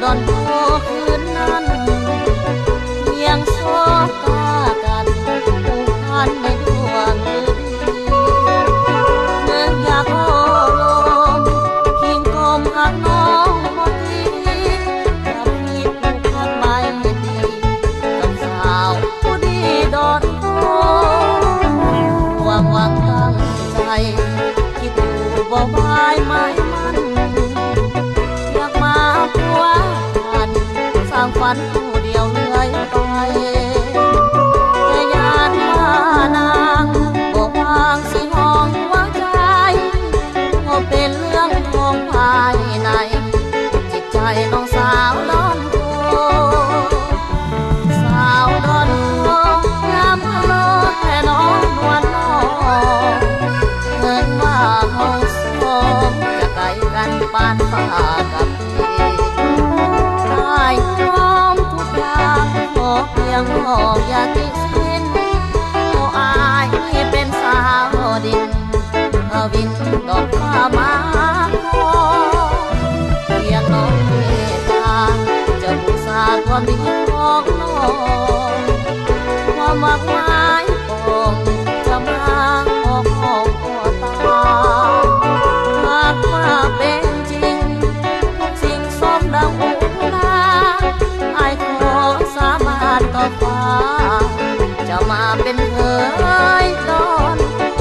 อนโตคืนนั้นเพียงสบตากันผูกพันในดวงฤดีเมื่ออยากโอ้ลมพิงกลมหักน้องพอดีกับพี่ผูกพันไม่ดีกับสาวผู้ดีดอนโตหวังตั้งใจคิดอยู่บ่วายไม้มันอยากมาพัวพันสร้างฝันผู้เดียวเลื่อยไปแต่ยานว่านางบ่วางสิห้องหัวใจว่าเป็นเรื่องของภายในจิตใจน้องสาวดอนโพสาวดอนโพงามพะโลแค่น้องนวลน้องเงินว่าเขาสองจะไกลกันปานฟ้ากับพี่ได้พร้อมทุกอย่างขอเพียงบอกอย่าติสิ้นโอ้อายเป็นสาวดินวินดอกฟ้ามาขอเพียงน้องเมตตาจะบูชาความดีของน้องความหวังหมายปองจะมาขอตาหากว่าเป็นจริงทุกสิ่งสมดังอุลาไอ้ขอสามารถต่อฟ้าจะมาเป็นเคยดอนโพ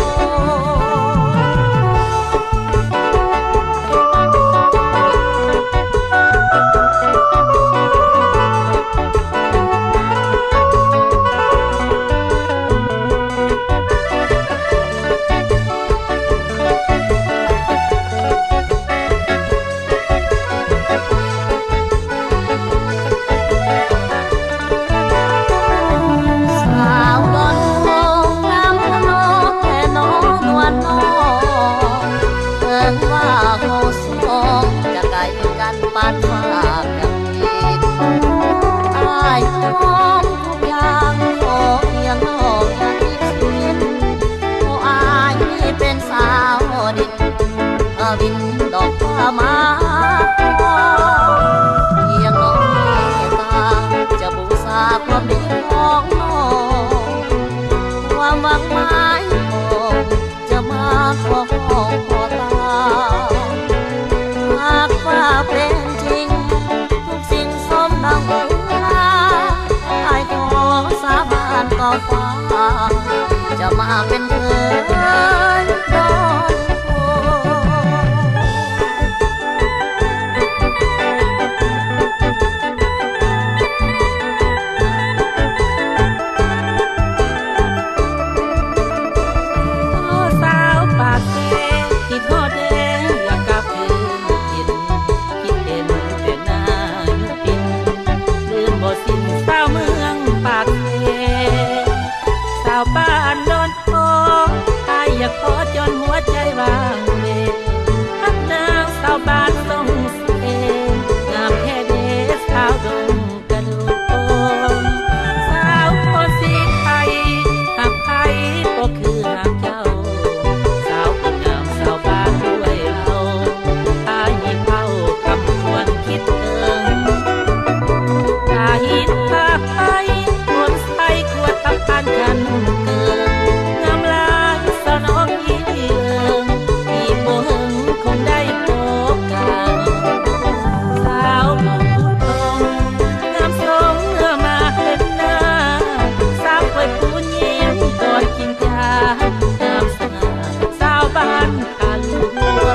ปานฟ้ากับพี่อ้ายพร้อมทุกอย่างขอเพียงน้องอย่าทิ้งสิ้นโอ้อายนี่เป็นสาวดินบินดอกฟ้ามาขอเพียงน้องเมตตาจะบูชาความดีของน้องความหวังหมายของจะมาขอตาหากว่าเป็นจริงทุกสิ่งสมดังอุราไอ้ขอสาบานต่อฟ้าจะมาเป็นเคยดอนโพสาวปากเกที่ทอดแดงอยากกลับคืนสาวเมืองปากเสสาวบ้านโดนโพอายอยากขอจนหัวใจวางเวฮักนางสาวบ้านทรงเสงามแค่เดชสาวดงกระดูกสาวโพสีไทยหักไทยก็คือหักเจ้าสาวคนงามสาวบ้านด้วยเราอายมีเฝ้าคำควรคิดถึงหินพาไปคนใส่ขวดตับพันกันเกินงามลายสนองอีเลืองที่โบหึงคงได้พบกันสาวผู้ทองงามสมเมื่อมาเห็นหน้าสาวคอยพูนยิ้มก่อนกินยางามสง่าสาวบ้านขาลูกบัว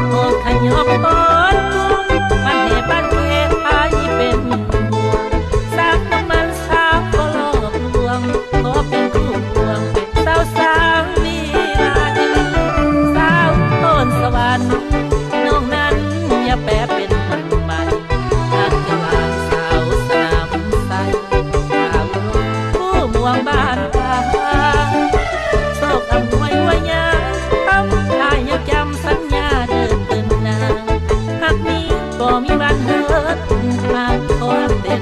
โอ้ขยบปอนกุ้งบ้านเหบ้านเทไอเป็นขอเป็นคู่ควงสาวสาวมีลาดีสาวต้นสวรรค์น้องนั้นอย่าแปรเป็นมันใหม่นักจะวางสาวสนามใสสาวผู้มวงบ้านตาโศกอำนวยด้วยยาทำได้ยังจำสัญญาเดินนางหากมีก็มีบ้านเฮิดหากขอเป็น